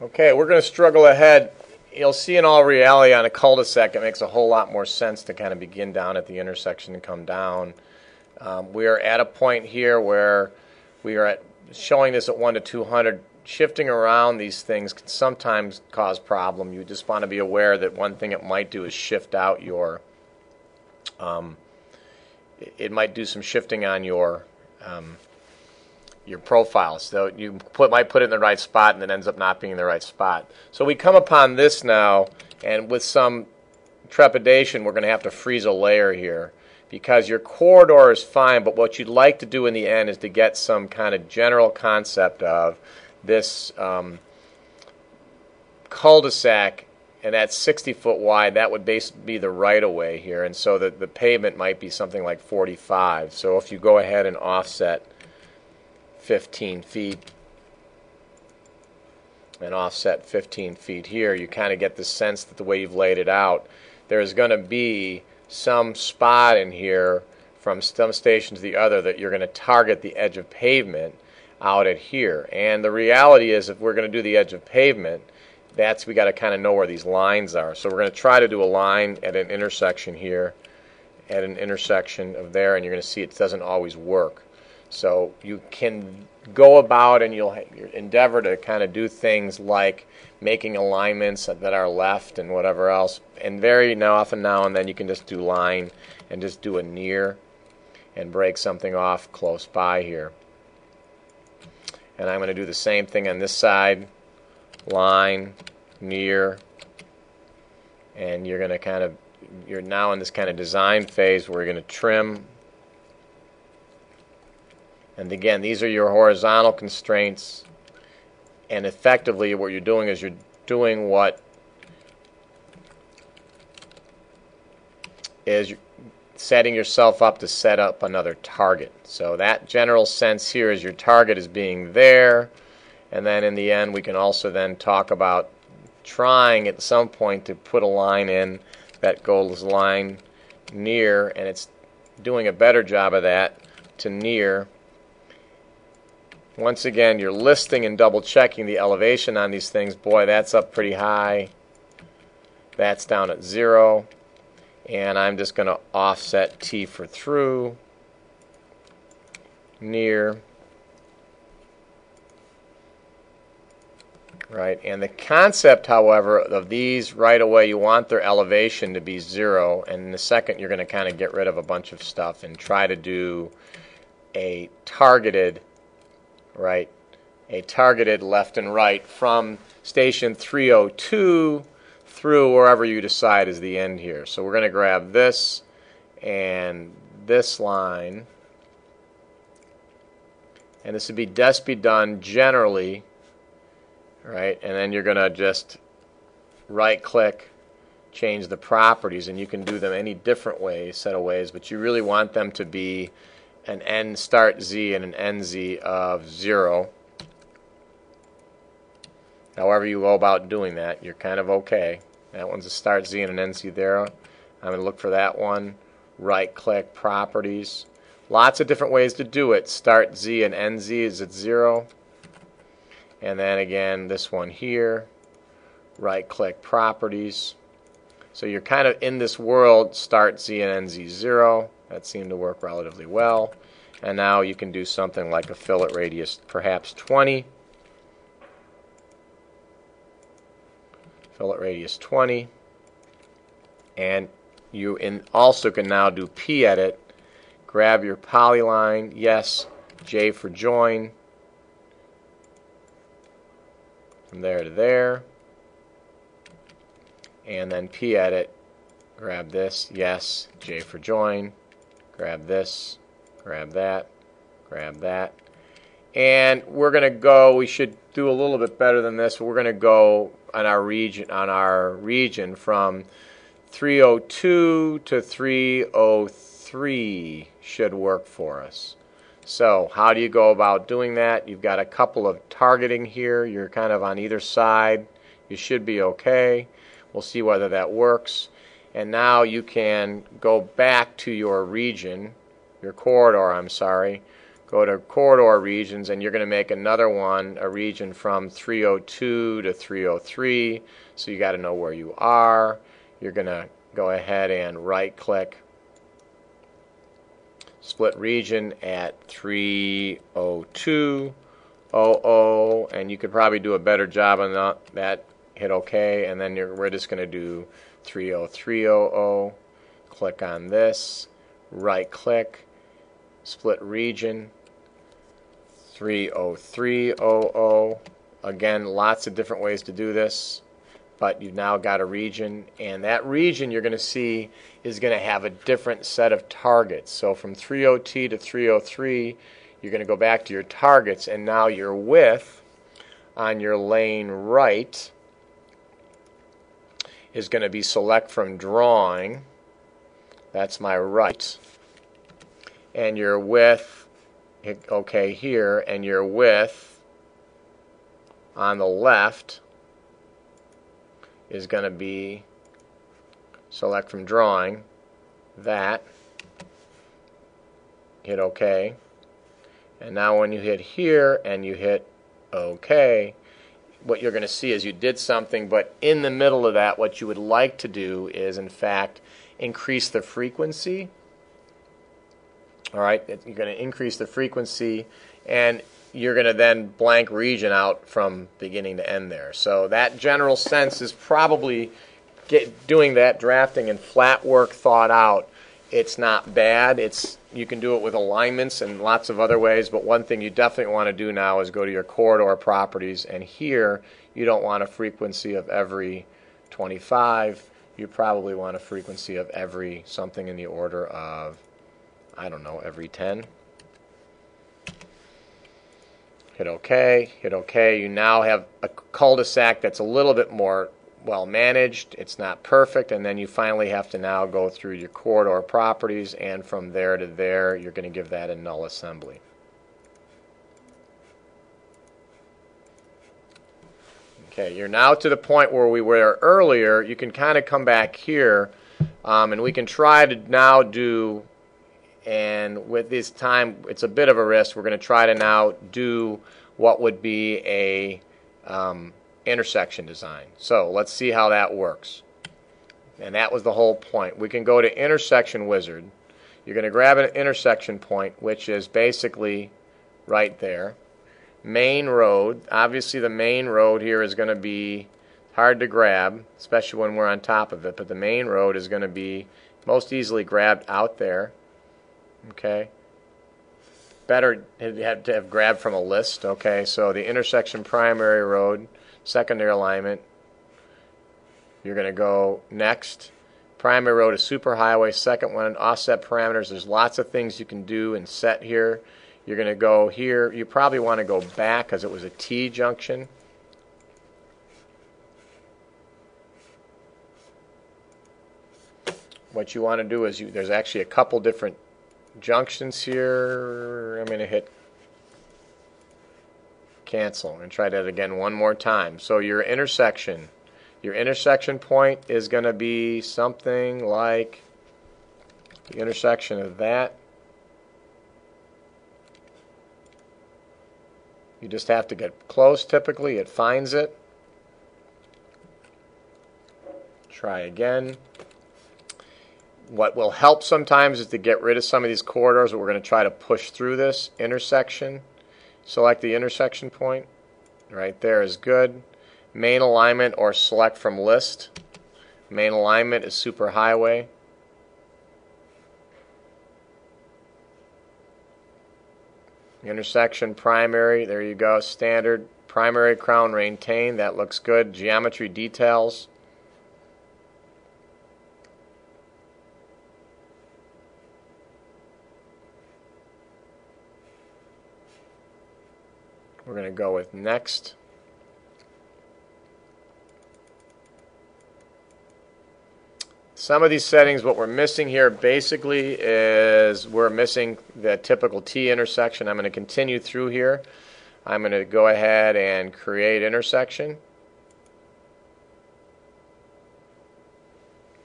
Okay, we're going to struggle ahead. You'll see in all reality on a cul-de-sac it makes a whole lot more sense to kind of begin down at the intersection and come down. We are at a point here where we are at showing this at 1 to 200. Shifting around these things can sometimes cause problem. You just want to be aware that one thing it might do is shift out your it might do some shifting on your profile. So you might put it in the right spot and it ends up not being in the right spot. So we come upon this now, and with some trepidation we're going to have to freeze a layer here, because your corridor is fine, but what you'd like to do in the end is to get some kind of general concept of this cul-de-sac, and that's 60 foot wide. That would basically be the right-of-way here, and so the pavement might be something like 45. So if you go ahead and offset 15 feet and offset 15 feet here, you kind of get the sense that the way you've laid it out, there's going to be some spot in here from some station to the other that you're going to target the edge of pavement out at here. And the reality is, if we're going to do the edge of pavement, we got to kind of know where these lines are. So we're going to try to do a line at an intersection here, at an intersection of there, and you're going to see it doesn't always work. So you can go about and you'll endeavor to kind of do things like making alignments that are left and whatever else. And very often now and then you can just do line and just do a near and break something off close by here. And I'm going to do the same thing on this side. Line, near, and you're going to you're now in this kind of design phase where you're going to trim. And again, these are your horizontal constraints, and effectively what you're doing is you're doing what is you're setting yourself up to set up another target. So that general sense here is your target is being there, and then in the end we can also then talk about trying at some point to put a line in that goes line near, and it's doing a better job of that to near. Once again, you're listing and double checking the elevation on these things. Boy, that's up pretty high. That's down at 0. And I'm just going to offset T for through, near. Right, and the concept, however, of these right away, you want their elevation to be 0, and in a second you're going to kind of get rid of a bunch of stuff and try to do a targeted, right, a targeted left and right from station 302 through wherever you decide is the end here. So we're going to grab this and this line, and this would be best be done generally. Right, and then you're going to just right-click, change the properties, and you can do them any different ways, set of ways, but you really want them to be an end start Z and an end Z of 0. However you go about doing that, you're kind of okay. That one's a start Z and an end Z there. I'm going to look for that one, right-click, properties. Lots of different ways to do it. Start Z and end Z is at 0. And then again, this one here, right-click, properties. So you're kind of in this world, start Z and end Z 0. That seemed to work relatively well. And now you can do something like a fillet radius, perhaps 20. Fillet radius 20. And you also can now do P edit. Grab your polyline, yes, J for join. From there to there, and then P edit, grab this, yes, J for join, grab this, grab that, and we're going to go, we should do a little bit better than this, but we're going to go on our region from 302 to 303 should work for us. So how do you go about doing that? You've got a couple of targeting here. You're kind of on either side. You should be okay. We'll see whether that works. And now you can go back to your region, your corridor, I'm sorry. go to corridor regions, and you're going to make another one, a region from 302 to 303. So you got to know where you are. You're going to go ahead and right click, split region at 302.00, and you could probably do a better job on that. Hit OK, and then we're just going to do 303.00. Click on this, right click, split region 303.00. Again, lots of different ways to do this, but you've now got a region, and that region you're going to see is going to have a different set of targets. So from 302 to 303, you're going to go back to your targets, and now your width on your lane right is going to be select from drawing. That's my right. And your width, hit OK here, and your width on the left is going to be select from drawing, that, hit OK. And now when you hit here and you hit OK, what you're going to see is you did something, but in the middle of that, what you would like to do is, in fact, increase the frequency. All right, you're going to increase the frequency, and you're going to then blank region out from beginning to end there. So that general sense is probably doing that drafting and flat work thought out. It's not bad. You can do it with alignments and lots of other ways, but one thing you definitely want to do now is go to your corridor properties, and here you don't want a frequency of every 25. You probably want a frequency of every something in the order of, I don't know, every 10. Hit OK, hit OK. You now have a cul-de-sac that's a little bit more well managed. It's not perfect, and then you finally have to now go through your corridor properties, and from there to there you're going to give that a null assembly. Okay, you're now to the point where we were earlier. You can kind of come back here, and we can try to now do, and with this time it's a bit of a risk, we're going to try to now do what would be a intersection design. So let's see how that works. And that was the whole point. We can go to Intersection Wizard. You're going to grab an intersection point, which is basically right there. Main road. Obviously the main road here is going to be hard to grab, especially when we're on top of it, but the main road is going to be most easily grabbed out there. Okay. Better to have grabbed from a list. Okay, so the intersection primary road, secondary alignment, you're going to go next. Primary road is superhighway. Second one, offset parameters. There's lots of things you can do and set here. You're going to go here. You probably want to go back because it was a T junction. What you want to do is there's actually a couple different junctions here. I'm going to hit cancel and try that again one more time. So your intersection point is going to be something like the intersection of that. You just have to get close. Typically it finds it. Try again. What will help sometimes is to get rid of some of these corridors, but we're going to try to push through this intersection. Select the intersection point. Right there is good. Main alignment or select from list. Main alignment is superhighway. Intersection primary, there you go, standard. Primary crown maintain, that looks good. Geometry details. We're going to go with next. Some of these settings, what we're missing here basically is we're missing the typical T intersection. I'm going to continue through here. I'm going to go ahead and create intersection.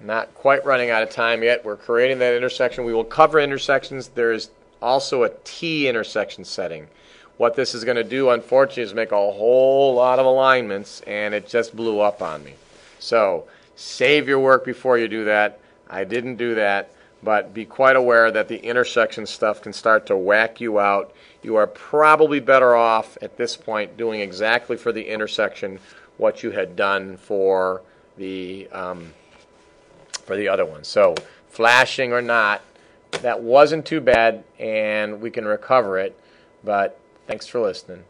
Not quite running out of time yet. We're creating that intersection. We will cover intersections. There's also a T intersection setting. What this is going to do, unfortunately, is make a whole lot of alignments, and it just blew up on me. So save your work before you do that. I didn't do that, but be quite aware that the intersection stuff can start to whack you out. You are probably better off at this point doing exactly for the intersection what you had done for the other one. So flashing or not, that wasn't too bad, and we can recover it. But thanks for listening.